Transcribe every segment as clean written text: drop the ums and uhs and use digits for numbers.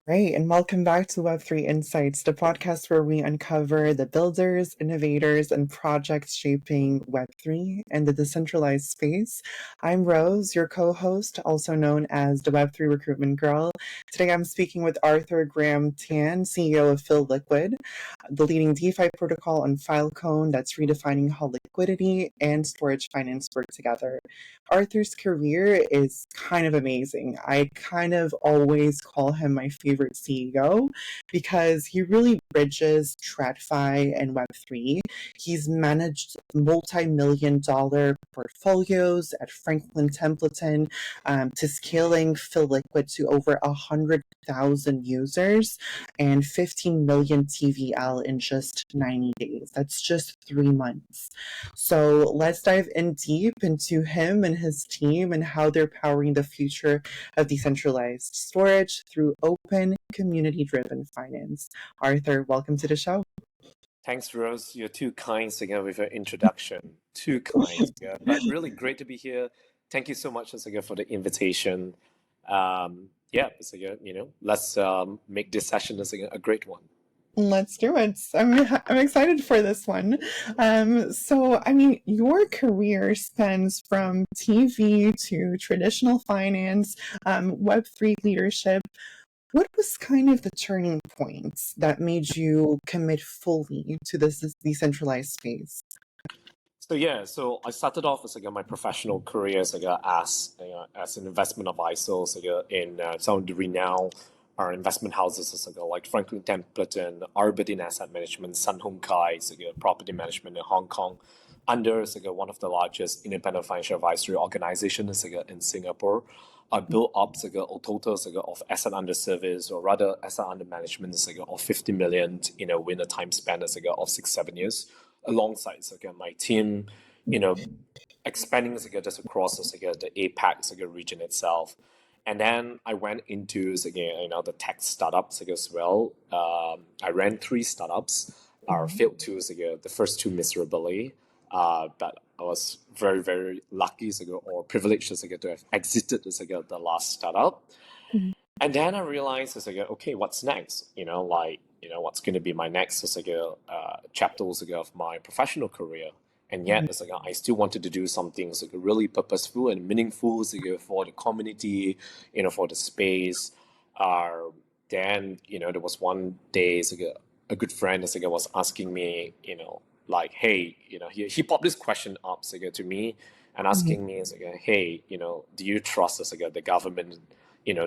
Great, and welcome back to Web3 Insights, the podcast where we uncover the builders, innovators, and projects shaping Web3 and the decentralized space. I'm Rose, your co-host, also known as the Web3 Recruitment Girl. Today I'm speaking with Arthur Graham Tan, CEO of FiLLiquid, the leading DeFi protocol on Filecoin that's redefining how liquidity and storage finance work together. Arthur's career is kind of amazing. I kind of always call him my favorite CEO because he really bridges TradFi and Web3. He's managed multi-million dollar portfolios at Franklin Templeton to scaling FiLLiquid to over 100,000 users and 15 million TVL in just 90 days. That's just 3 months. So let's dive in deep into him and his team and how they're powering the future of decentralized storage through open, community-driven finance. Arthur, welcome to the show. Thanks, Rose. You're too kind again with your introduction. Too kind. Yeah. But really great to be here. Thank you so much again for the invitation. Let's make this session a great one. Let's do it. I'm excited for this one. Your career spans from TV to traditional finance, Web3 leadership. What was kind of the turning point that made you commit fully to this decentralized space? So I started off as my professional career as an investment advisor in some of the renowned investment houses like Franklin Templeton, Aberdeen Asset Management, Sun Hung Kai, property management in Hong Kong, under one of the largest independent financial advisory organizations in Singapore. I built up a total of asset under service, or rather asset under management of 50 million within a time span of 6-7 years, alongside my team, expanding just across the APAC region itself. And then I went into the tech startups as well. I ran 3 startups. Failed the first 2 miserably. But I was very, very lucky or privileged to have exited the last startup. Mm-hmm. And then I realized okay, what's next? What's going to be my next chapter of my professional career. And yet, I still wanted to do something really purposeful and meaningful for the community, for the space. Then, there was one day a good friend was asking me, hey, he popped this question up to me and asking me, hey, do you trust the government,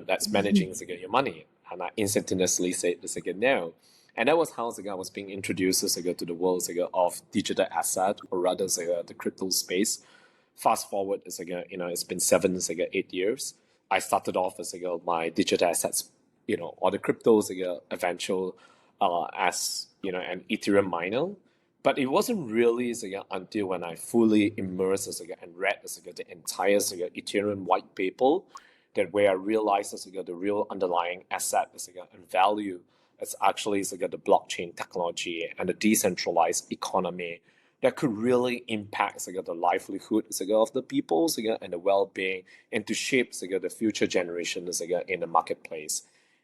that's managing your money? And I instantaneously said no. And that was how I was being introduced to the world of digital asset, or rather the crypto space. Fast forward, it's been 8 years. I started off as my digital assets, or the cryptos eventual as an Ethereum miner. But it wasn't really until when I fully immersed and read the entire Ethereum white paper that where I realized the real underlying asset and value. It's actually the blockchain technology and the decentralized economy that could really impact the livelihood of the people and the well-being, and to shape the future generations in the marketplace.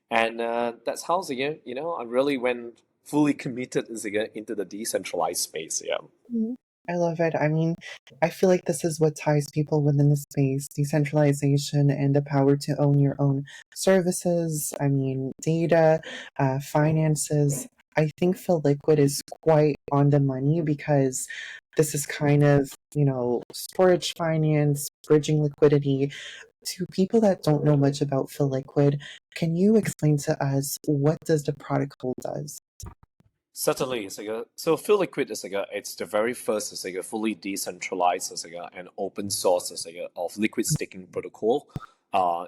And that's how I really went fully committed into the decentralized space. Yeah. Mm-hmm. I love it. I feel like this is what ties people within the space: decentralization and the power to own your own services. Data, finances. I think FiLLiquid is quite on the money because this is kind of, storage finance, bridging liquidity. To people that don't know much about FiLLiquid, can you explain to us what does the protocol does? Certainly, so FiLLiquid it's the very first fully decentralized and open source of liquid staking protocol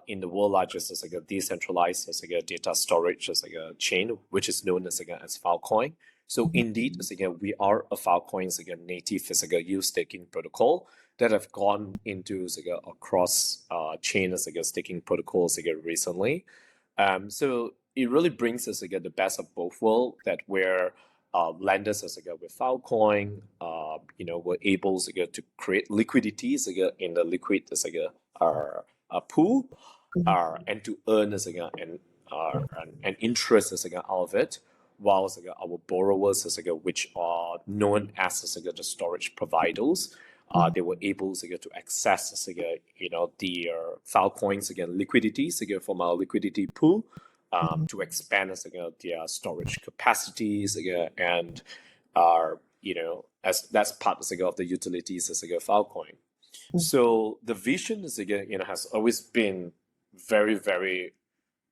in the world largest decentralized data storage chain, which is known as Filecoin. So indeed, we are a Filecoin native yield staking protocol that have gone into across chain staking protocols recently. So it really brings us the best of both worlds, that where lenders with Filecoin, were able to create liquidity in the liquid pool, and to earn an interest out of it, whilst our borrowers which are known as the storage providers, they were able to access the Filecoins liquidity from our liquidity pool, to expand their storage capacities and as that's part of the utilities Filecoin. So the vision has always been very, very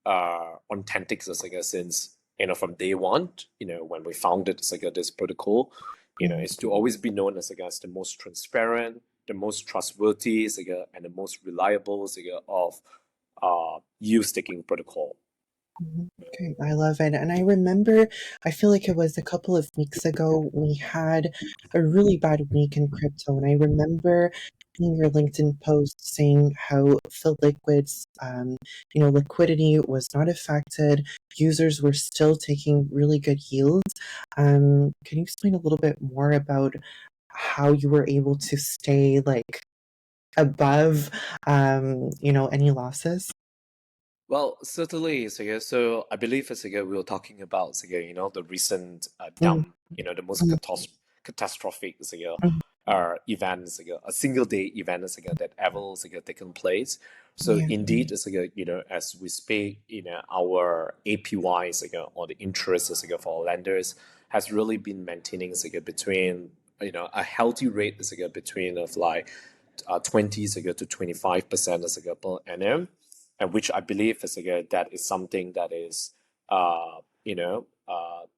authentic since from day one. When we founded this protocol, is to always be known as the most transparent, the most trustworthy and the most reliable of yield staking protocol. Okay, I love it. And I remember, I feel like it was a couple of weeks ago, we had a really bad week in crypto. And I remember seeing your LinkedIn post saying how FiLLiquid's, liquidity was not affected. Users were still taking really good yields. Can you explain a little bit more about how you were able to stay like above, any losses? Well, certainly, so I believe we were talking about the recent Mm, dump, the most mm, catastrophic mm, events, a single day event that ever taken place. So yeah. indeed, as we speak, our APY or the interest for our lenders has really been maintaining between a healthy rate between of like 20 to 25% per annum, and which I believe that is something that is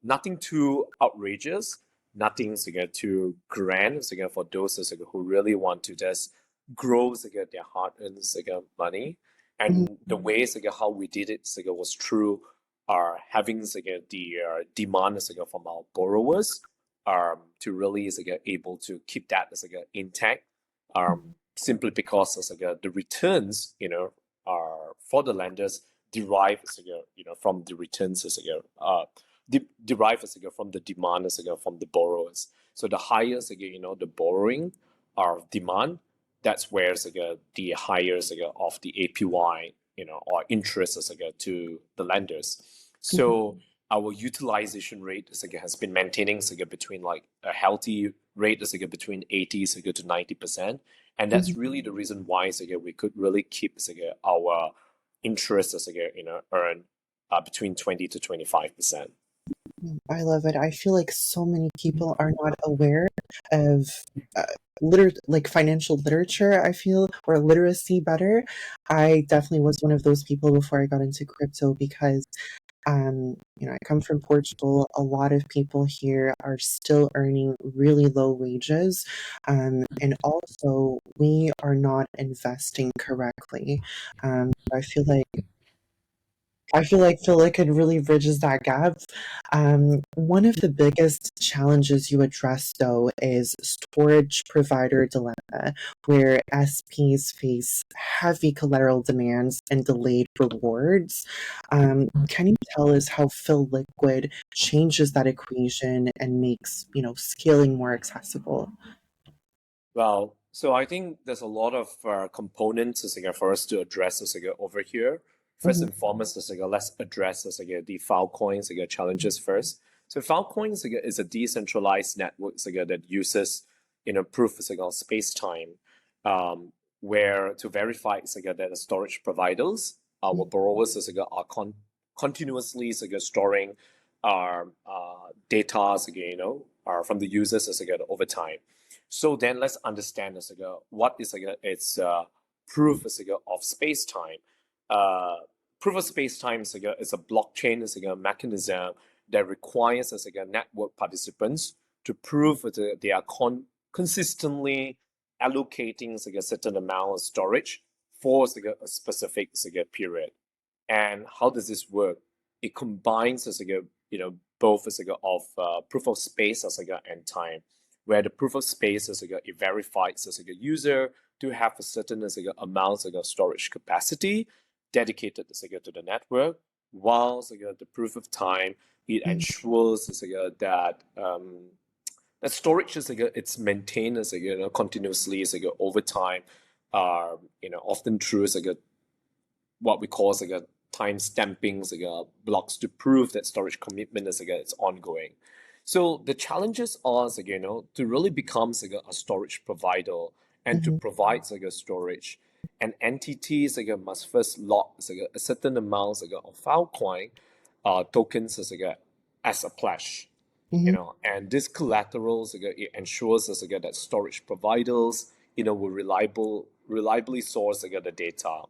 nothing too outrageous, nothing too grand for those who really want to just grow their hard-earned money. Mm, And the ways how we did it was through having the demand from our borrowers, to really able to keep that intact, simply because the returns are for the lenders derive from the returns derive from the demand from the borrowers. So the higher the borrowing or demand, that's where the higher of the APY or interest to the lenders. So our utilization rate has been maintaining between like a healthy rate between 80 to 90%, and that's really the reason why we could really keep our interest earn between 20 to 25%. I love it. I feel like so many people are not aware of uh, like financial literature, I feel, or literacy better. I definitely was one of those people before I got into crypto because I come from Portugal. A lot of people here are still earning really low wages. And also we are not investing correctly. I feel like FiLLiquid really bridges that gap. One of the biggest challenges you address, though, is storage provider dilemma, where SPs face heavy collateral demands and delayed rewards. Can you tell us how FiLLiquid changes that equation and makes scaling more accessible? Well, so I think there's a lot of components for us to address over here. First Mhm, and foremost, let's address the Filecoin challenges first. So Filecoin is a decentralized network that uses proof of space time, where to verify that the storage providers, our borrowers are continuously storing our data from the users over time. So then let's understand what is its proof of space time. Uh, Proof of space time is a blockchain mechanism that requires network participants to prove that they are consistently allocating a certain amount of storage for a specific period. And how does this work? It combines both of proof of space and time, where the proof of space it verifies a user to have a certain amount of storage capacity dedicated to the network, while the proof of time it mhm, ensures that that storage is it's maintained continuously over time, often through what we call time stamping blocks to prove that storage commitment is ongoing. So the challenges are to really become a storage provider and to Mhm. provide storage. And entities must first lock a certain amount of Filecoin tokens as a pledge. Mhm. And this collateral it ensures that storage providers will reliably source the data.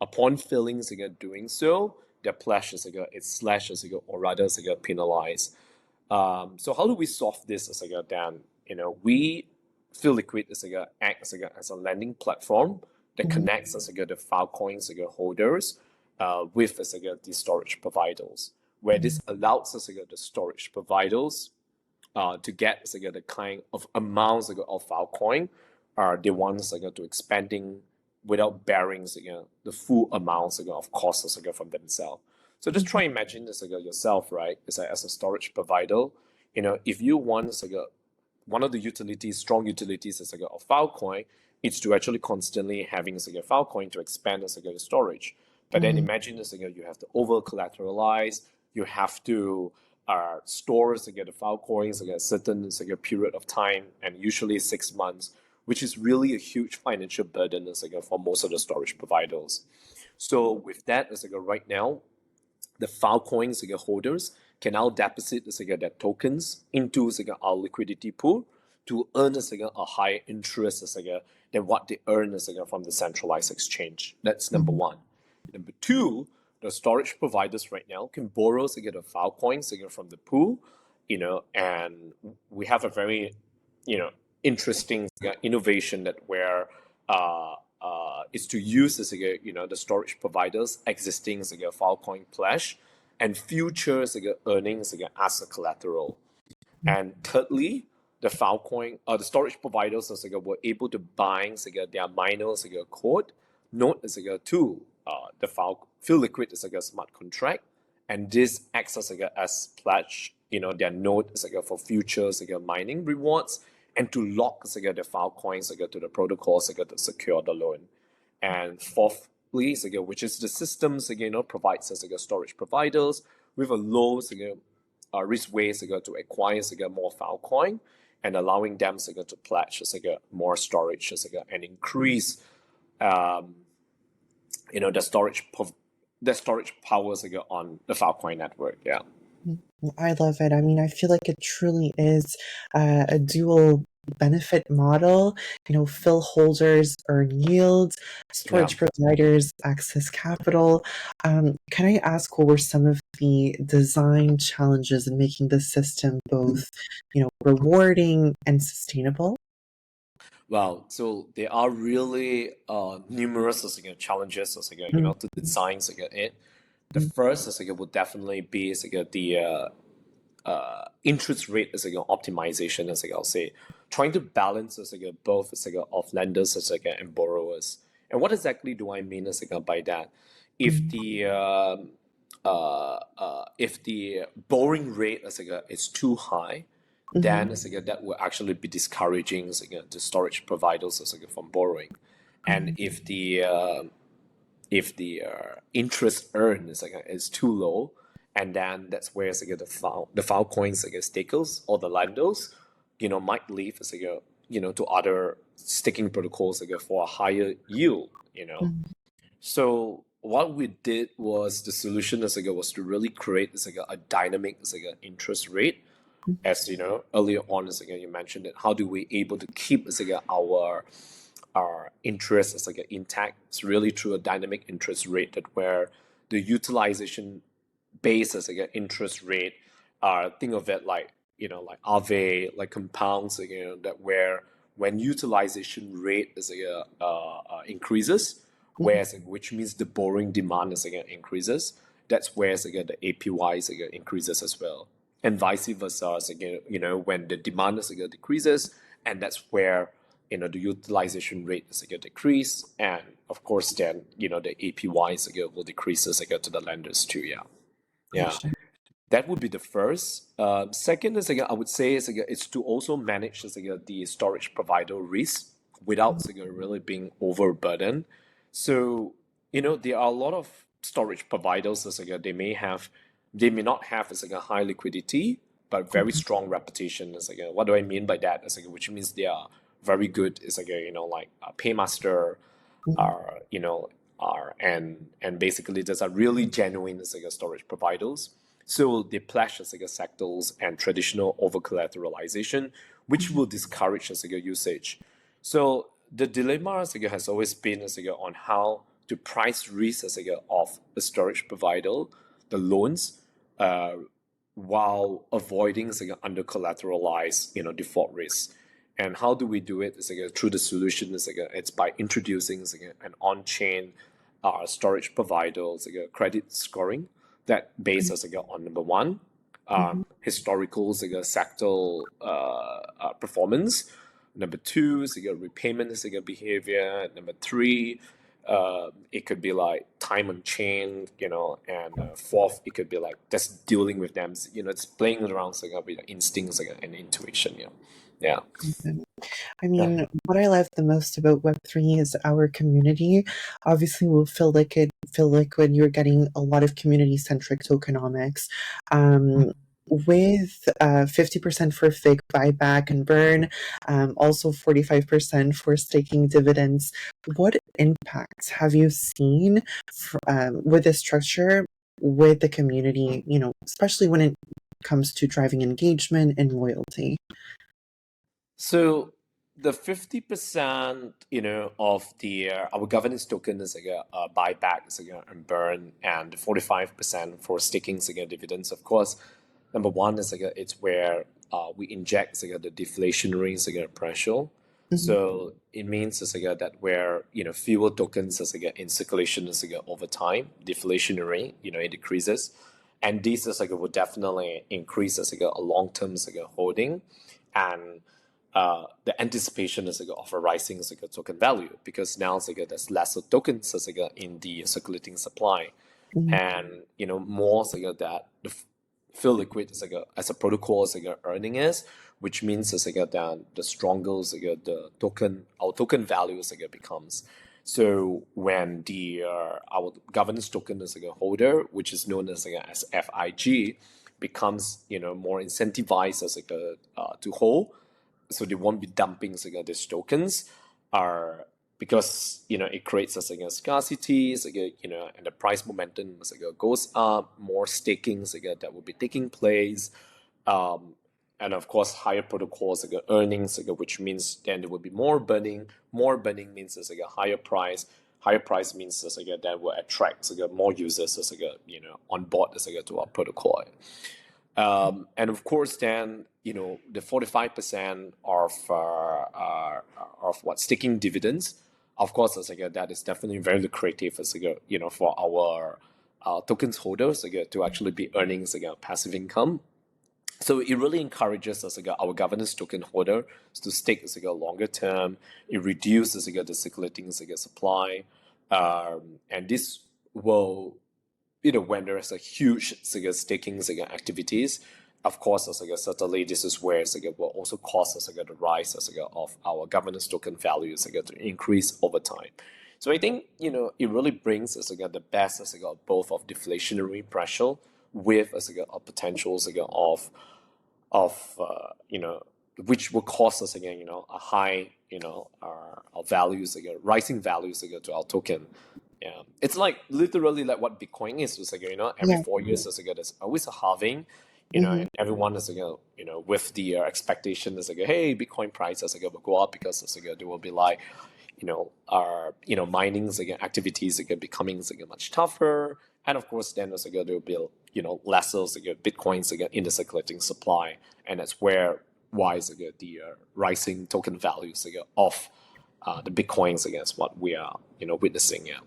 Upon failing doing so, their pledge is slashed or rather penalized. So how do we solve this Dan? We FiLLiquid acts as a lending platform that Mhm. connects the Filecoin holders with the storage providers, where this allows the storage providers to get the kind of amounts of Filecoin they want to expanding without bearing the full amounts of costs from themselves. So just Mhm. try imagine this yourself, right? It's like as a storage provider, if you want one of the utilities, strong utilities of Filecoin, it's to actually constantly having Filecoin to expand the storage. But then Mhm. imagine this you have to over collateralize, you have to store the Filecoins a certain period of time, and usually 6 months, which is really a huge financial burden for most of the storage providers. So with that, right now, the Filecoin holders can now deposit their tokens into our liquidity pool to earn a higher interest than what they earn from the centralized exchange. That's number Mhm. one. Number two, the storage providers right now can borrow the Filecoins from the pool, and we have a very interesting innovation that where is to use the storage providers existing Filecoin pledge and future earnings as a collateral. And thirdly, the Filecoin the storage providers were able to bind their miners code node to the FiLLiquid smart contract, and this acts as pledge their node for future mining rewards, and to lock the Filecoins to the protocols to secure the loan. And fourthly, which is the systems provides storage providers with a low risk ways to acquire more Filecoin, and allowing them to pledge more storage and increase um, the storage powers on the Filecoin network. Yeah. I love it. I mean, I feel like it truly is a dual benefit model. Fill holders earn yields, Yeah. storage providers access capital. Can I ask what were some of the design challenges in making the system both, rewarding and sustainable? Well, so there are really numerous challenges Mm. to design it. The first would definitely be the interest rate optimization, I'll say, trying to balance both of lenders and borrowers. And what exactly do I mean by that? If Mm. the if the borrowing rate is too high, then Mhm. that will actually be discouraging the storage providers from borrowing. And Mhm. if the interest earned is too low, and then that's where the Filecoins stakers or the lenders might leave to other staking protocols for a higher yield. Mhm. So what we did was the solution was to really create a dynamic interest rate. As earlier on you mentioned it, how do we able to keep our interest intact? It's really through a dynamic interest rate that where the utilization base interest rate, think of it like like Aave, like compounds that where when utilization rate increases, Mhm. whereas which means the borrowing demand increases, that's where the APY increases as well, and vice versa. When the demand decreases, and that's where the utilization rate is decrease, and of course then the APY will decrease to the lenders too. Yeah, yeah. Gotcha. That would be the first. Second is I would say is it's to also manage the storage provider risk without really being overburdened. So there are a lot of storage providers is like they may not have is like a high liquidity but very strong reputation. Is like what do I mean by that? Is like which means they are very good. Is like like a paymaster, are are and basically those are really genuine is like storage providers. So they pledge as like sectors and traditional over collateralization, which will discourage as like usage. So the dilemma as like has always been as like on how to price risk as like of the storage provider, the loans, while avoiding as like under collateralized default risk. And how do we do it? It's like through the solution. It's like it's by introducing like an on-chain storage provider, like credit scoring that based as like on number one, historical like sector performance. Number two is like repayment is like behavior. Number three, it could be like time on chain, and fourth, it could be like just dealing with them. It's playing around like with instincts like and intuition. Yeah. I mean, what I love the most about Web3 is our community. Obviously, with FiLLiquid, you're getting a lot of community-centric tokenomics. With 50% for fake buyback and burn, also 45% for staking dividends. What impacts have you seen with this structure with the community, especially when it comes to driving engagement and loyalty? So the 50%, of the our governance token is like a buyback is like a burn, and 45% for staking is like a dividends. Of course, number one is like it's where we inject like the deflationary like pressure. So it means it's like that where fewer tokens is like in circulation is like over time, deflationary, it decreases, and this is like will definitely increase as like a long term like holding, and the anticipation is like of a rising like a token value, because now it's like there's lesser tokens as like in the circulating supply, and more like that the FiLLiquid is like as a protocol is like earning is, which means it's like that the stronger like the our token value is like becomes. So when the our governance token is like a holder, which is known as like as FIG, becomes more incentivized as like to hold, so they won't be dumping like these tokens, are because it creates like a scarcity, like and the price momentum like goes up, more staking like that will be taking place, and of course higher protocols like earnings like which means then there will be more burning. More burning means it's like a higher price. Higher price means it's like that will attract like more users as like on board as like to our protocol. And of course, then the 45% of what staking dividends. Of course, as like that is definitely very lucrative as like for our tokens holders like to actually be earning like passive income. So it really encourages us like our governance token holder to stake as like a longer term. It reduces like the circulating like supply, and this will when there's a huge staking activities, of course, certainly this is where it will also cause us the rise of our governance token values to increase over time. So I think it really brings us the best of both of deflationary pressure with a potential of which will cause us again a high our values rising values to our token. Yeah, it's like literally like what Bitcoin is. It's like every 4 years there's always a halving, and everyone is with the expectation is like hey, Bitcoin price is will go up because there will be like our mining activities becoming much tougher, and of course then there will be lesser Bitcoins in the circulating supply, and that's where why the rising token values of the Bitcoins against what we are witnessing. Yeah.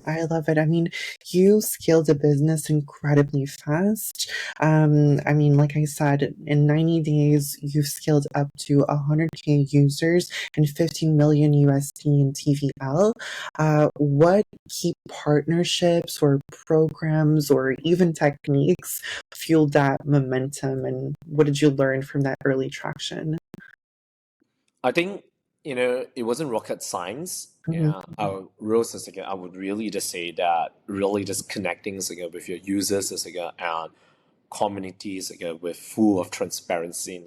I love it. I mean, you scaled a business incredibly fast. Like I said, in 90 days, you've scaled up to 100K users and 15 million USD in TVL. What key partnerships or programs or even techniques fueled that momentum, and what did you learn from that early traction? I think it wasn't rocket science. Mhm. Yeah, Rose is I would really just say that really just connecting with your users and communities with full of transparency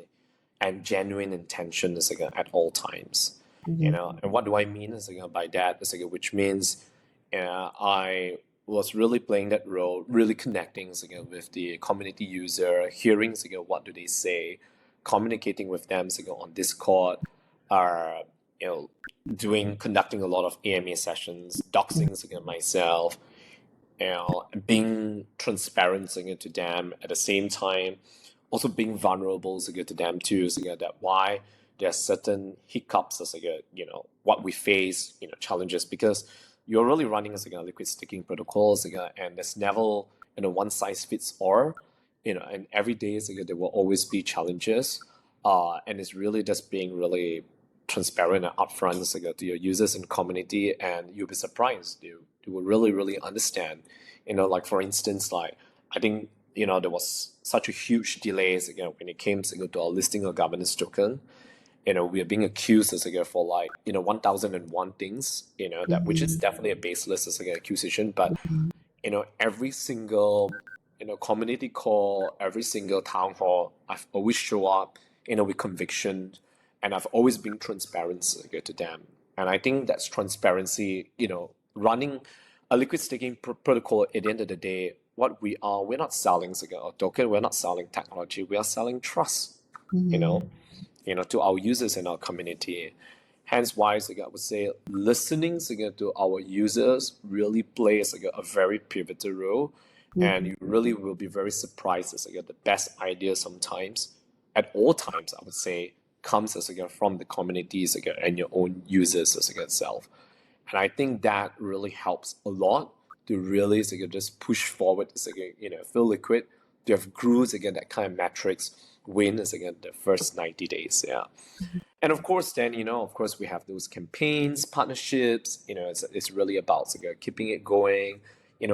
and genuine intention at all times. Mhm. And what do I mean by that which means I was really playing that role, really connecting with the community user, hearing what do they say, communicating with them on Discord, are you know conducting a lot of AMA sessions, doxing myself, being transparent to them at the same time, also being vulnerable to them too, that why there are certain hiccups what we face, challenges, because you're really running a liquid staking protocol, and there's never one size fits all, and every day there will always be challenges, and it's really just being really transparent and upfront to your users and community, and you'll be surprised. You will really understand. Like for instance, like I think there was such a huge delay when it came to our listing of governance token. We are being accused for like 1001 things, that which is Mhm. definitely a baseless accusation, but Mhm. every single community call, every single town hall, I've always show up with conviction, and I've always been transparent to them. And I think that's transparency, running a liquid staking protocol. At the end of the day, what we're not selling a token, we're not selling technology, we are selling trust, you know Mhm. to our users and our community. Hence why I would say listening to our users really plays a very pivotal role, and Mhm. you really will be very surprised the best ideas sometimes, at all times, I would say, comes from the communities and your own users itself. And I think that really helps a lot to really just push forward FiLLiquid to have grew that kind of metrics win the first 90 days. Yeah. And of course, then, of course, we have those campaigns, partnerships, it's really about keeping it going,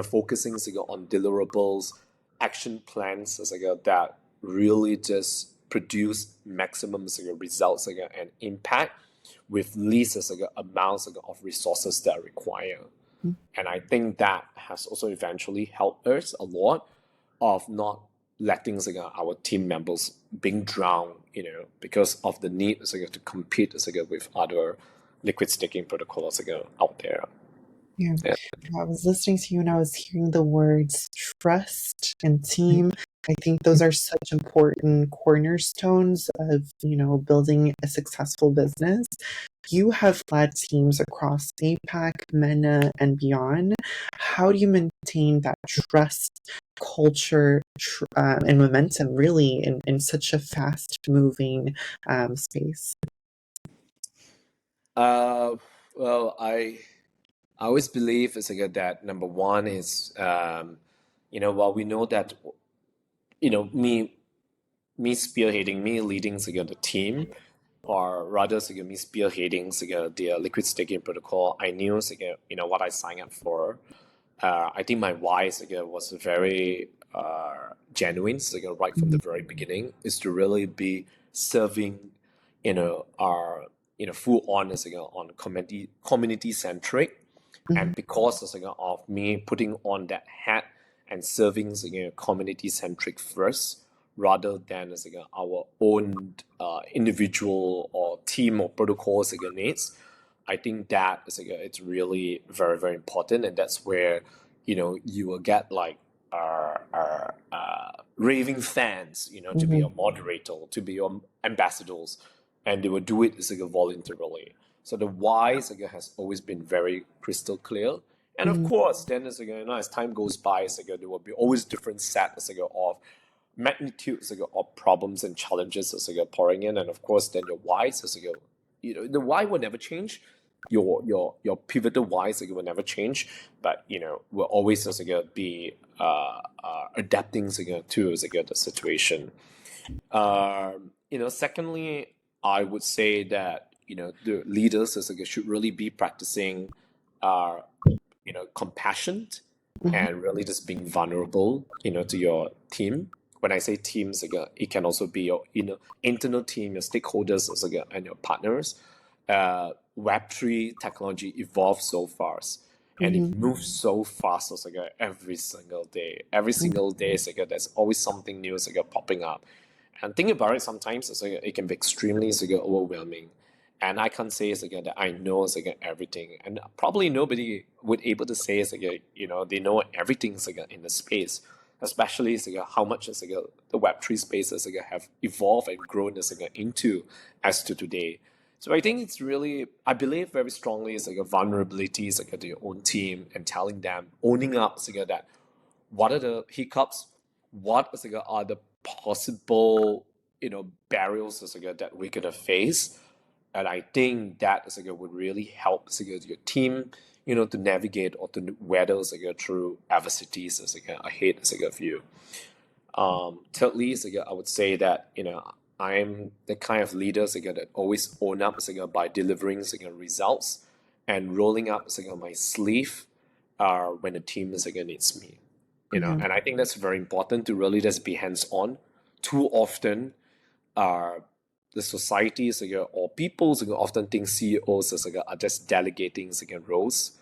focusing on deliverables, action plans that really just produce maximum results and impact with least amounts of resources that are required. And I think that has also eventually helped us a lot of not letting our team members being drowned, because of the need to compete with other liquid staking protocols out there. Yeah. Yeah. I was listening to you and I was hearing the words trust and team. I think those are such important cornerstones of, building a successful business. You have led teams across APAC, MENA, and beyond. How do you maintain that trust, culture, and momentum really in such a fast moving space? Uh, well, I always believe that number one is, while we know that, me spearheading, me leading the team, or rather me spearheading the liquid staking protocol, I knew what I signed up for. I think my why was very genuine, right from the Mhm. very beginning, is to really be serving our full on on community centric. And Mhm. because of me putting on that hat and serving community centric first, rather than our own individual or team or protocols needs, I think that is it's really very very important, and that's where you will get like raving fans, to be Mhm. your moderator, to be your ambassadors, and they will do it voluntarily. So the why has always been very crystal clear. And of Mhm. course, then as time goes by, there will be always different sets of magnitudes of problems and challenges pouring in. And of course, then your whys the why will never change. Your pivotal whys will never change, but will always be adapting to the situation. Secondly, I would say that the leaders should really be practicing uh, compassion, Mhm. and really just being vulnerable, to your team. When I say teams, it can also be your internal team, your stakeholders, and your partners. Web3 technology evolves so fast and it moves so fast as like every single day. Every single day, it's like there's always something new it's like popping up. And think about it, sometimes it's like it can be extremely it's like overwhelming. And I can't say it's like that I know it's like everything. And probably nobody would able to say it's like they know everything it's like in the space. Especially it's like how much it's like the Web3 spaces like have evolved and grown as like into as to today. So I think it's really, I believe very strongly it's like a vulnerability, it's like to your own team and telling them, owning up, it's like that. What are the hiccups? What is like are the possible, barriers is like that we're gonna face? And I think that is like would really help is like your team, to navigate or to weather is like through adversities is like ahead is like of you. Thirdly, is like I would say that I'm the kind of leader that always own up by delivering results and rolling up my sleeve when the team needs me. And I think that's very important to really just be hands on. Too often, the societies or people often think CEOs are just delegating roles.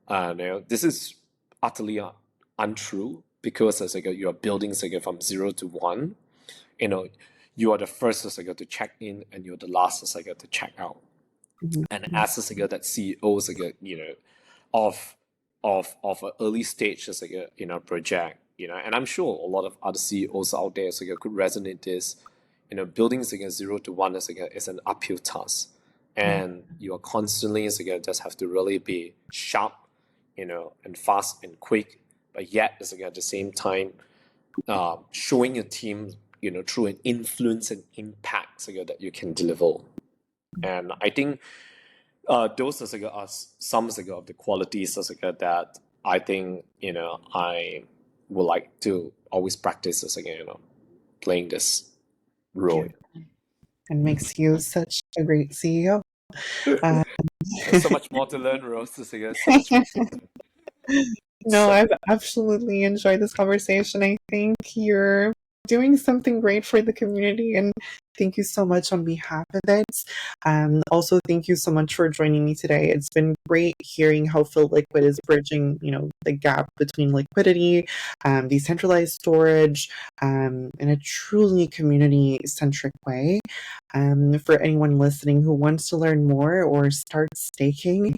This is utterly untrue because you are building from 0 to 1. You are the first to check in and you're the last to check out. And as that CEO of an early stage project, and I'm sure a lot of other CEOs out there could resonate this. Building 0 to 1 is an uphill task, and you are constantly just have to really be sharp, and fast and quick, but yet at the same time showing your team through an influence and impact that you can deliver. And I think those are some of the qualities that I think I would like to always practice playing this role. And makes you such a great CEO. There's so much more to learn, Rose. There's so much more to learn. No, I've absolutely enjoyed this conversation. I think you're doing something great for the community, and thank you so much on behalf of it. Also, thank you so much for joining me today. It's been great hearing how FiLLiquid is bridging, the gap between liquidity, decentralized storage, in a truly community-centric way. For anyone listening who wants to learn more or start staking,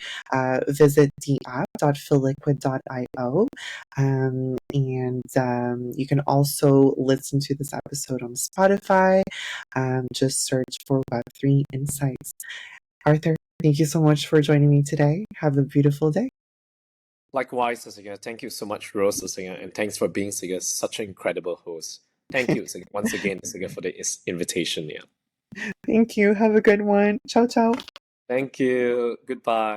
visit dapp.filliquid.io. And you can also listen to this episode on Spotify. Just search for Web3 Insights. Arthur, thank you so much for joining me today. Have a beautiful day. Likewise, thank you so much, Rose, and thanks for being such an incredible host. Thank you once again for the invitation. Yeah. Thank you. Have a good one. Ciao, ciao. Thank you. Goodbye.